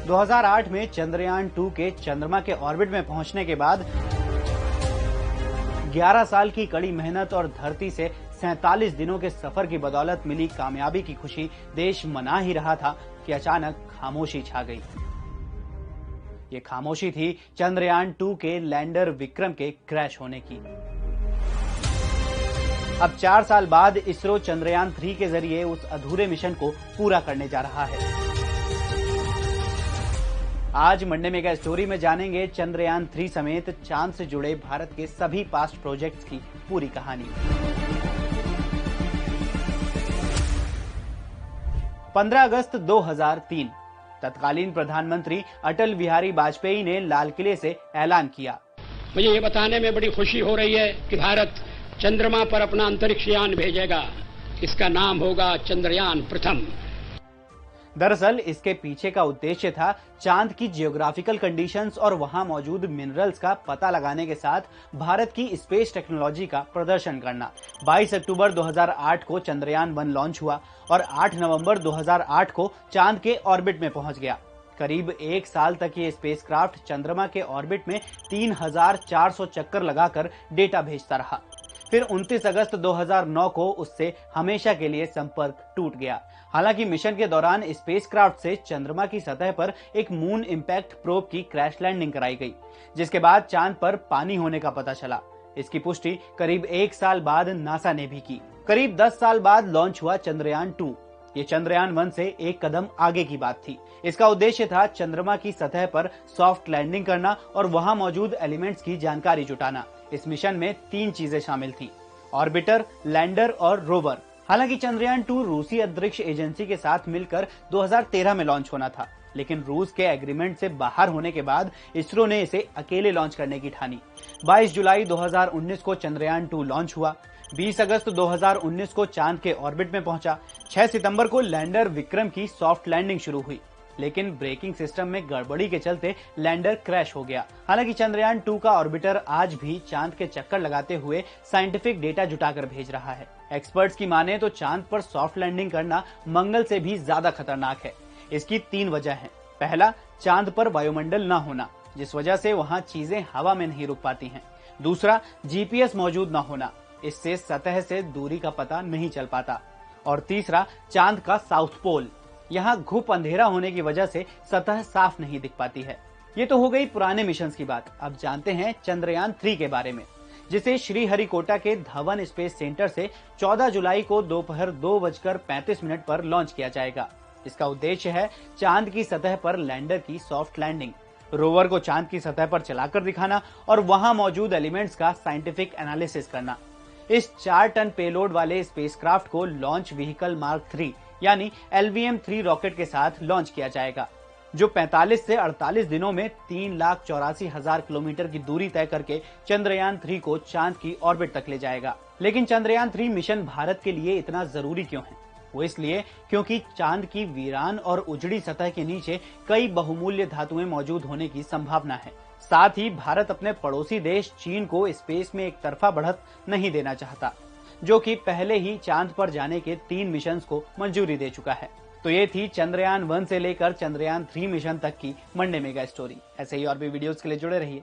2008 में चंद्रयान 2 के चंद्रमा के ऑर्बिट में पहुंचने के बाद 11 साल की कड़ी मेहनत और धरती से 47 दिनों के सफर की बदौलत मिली कामयाबी की खुशी देश मना ही रहा था कि अचानक खामोशी छा गई। ये खामोशी थी चंद्रयान 2 के लैंडर विक्रम के क्रैश होने की। अब 4 साल बाद इसरो चंद्रयान 3 के जरिए उस अधूरे मिशन को पूरा करने जा रहा है। आज मंडे मेगा स्टोरी में जानेंगे चंद्रयान 3 समेत चांद से जुड़े भारत के सभी पास्ट प्रोजेक्ट्स की पूरी कहानी। 15 अगस्त 2003 तत्कालीन प्रधानमंत्री अटल बिहारी वाजपेयी ने लाल किले से ऐलान किया, मुझे ये बताने में बड़ी खुशी हो रही है कि भारत चंद्रमा पर अपना अंतरिक्ष यान भेजेगा। इसका नाम होगा चंद्रयान प्रथम। दरअसल इसके पीछे का उद्देश्य था चांद की जियोग्राफिकल कंडीशंस और वहां मौजूद मिनरल्स का पता लगाने के साथ भारत की स्पेस टेक्नोलॉजी का प्रदर्शन करना। 22 अक्टूबर 2008 को चंद्रयान 1 लॉन्च हुआ और 8 नवंबर 2008 को चांद के ऑर्बिट में पहुंच गया। करीब 1 साल तक ये स्पेसक्राफ्ट चंद्रमा के ऑर्बिट में 3400 चक्कर लगाकर डेटा भेजता रहा। फिर 29 अगस्त 2009 को उससे हमेशा के लिए संपर्क टूट गया। हालांकि मिशन के दौरान स्पेसक्राफ्ट से चंद्रमा की सतह पर एक मून इंपैक्ट प्रोब की क्रैश लैंडिंग कराई गई, जिसके बाद चांद पर पानी होने का पता चला। इसकी पुष्टि करीब 1 साल बाद नासा ने भी की। करीब 10 साल बाद लॉन्च हुआ चंद्रयान 2। ये चंद्रयान 1 से एक कदम आगे की बात थी। इसका उद्देश्य था चंद्रमा की सतह पर सॉफ्ट लैंडिंग करना और वहां मौजूद एलिमेंट्स की जानकारी जुटाना। इस मिशन में 3 चीजें शामिल थी, ऑर्बिटर, लैंडर और रोवर। हालांकि चंद्रयान 2 रूसी अंतरिक्ष एजेंसी के साथ मिलकर 2013 में लॉन्च होना था, लेकिन रूस के एग्रीमेंट से बाहर होने के बाद इसरो ने इसे अकेले लॉन्च करने की ठानी। 22 जुलाई 2019 को चंद्रयान 2 लॉन्च हुआ। 20 अगस्त 2019 को चांद के ऑर्बिट में पहुंचा। 6 सितंबर को लैंडर विक्रम की सॉफ्ट लैंडिंग शुरू हुई, लेकिन ब्रेकिंग सिस्टम में गड़बड़ी के चलते लैंडर क्रैश हो गया। हालांकि चंद्रयान 2 का ऑर्बिटर आज भी चांद के चक्कर लगाते हुए साइंटिफिक डेटा जुटाकर भेज रहा है। एक्सपर्ट्स की माने तो चांद पर सॉफ्ट लैंडिंग करना मंगल से भी ज्यादा खतरनाक है। इसकी 3 वजह हैं। पहला, चांद पर वायुमंडल न होना, जिस वजह से वहां चीजें हवा में नहीं रुक पाती हैं। दूसरा, जीपीएस मौजूद न होना, इससे सतह से दूरी का पता नहीं चल पाता। और तीसरा, चांद का साउथ पोल, यहाँ घुप अंधेरा होने की वजह से सतह साफ नहीं दिख पाती है। ये तो हो गई पुराने मिशंस की बात। अब जानते हैं चंद्रयान 3 के बारे में, जिसे श्रीहरिकोटा के धवन स्पेस सेंटर से 14 जुलाई को दोपहर 2:35 पर लॉन्च किया जाएगा। इसका उद्देश्य है चांद की सतह पर लैंडर की सॉफ्ट लैंडिंग, रोवर को चांद की सतह पर चलाकर दिखाना और वहां मौजूद एलिमेंट्स का साइंटिफिक एनालिसिस करना। इस 4 टन पेलोड वाले स्पेसक्राफ्ट को लॉन्च व्हीकल मार्क 3 यानी LVM-3 रॉकेट के साथ लॉन्च किया जाएगा, जो 45 से 48 दिनों में 3,84,000 किलोमीटर की दूरी तय करके चंद्रयान 3 को चांद की ऑर्बिट तक ले जाएगा। लेकिन चंद्रयान 3 मिशन भारत के लिए इतना जरूरी क्यों है? वो इसलिए क्योंकि चांद की वीरान और उजड़ी सतह के नीचे कई बहुमूल्य धातुएं मौजूद होने की संभावना है। साथ ही भारत अपने पड़ोसी देश चीन को स्पेस में एक तरफा बढ़त नहीं देना चाहता, जो कि पहले ही चांद पर जाने के 3 मिशंस को मंजूरी दे चुका है। तो ये थी चंद्रयान 1 से लेकर चंद्रयान 3 मिशन तक की मंडे मेगा स्टोरी। ऐसे ही और भी वीडियोस के लिए जुड़े रहिए।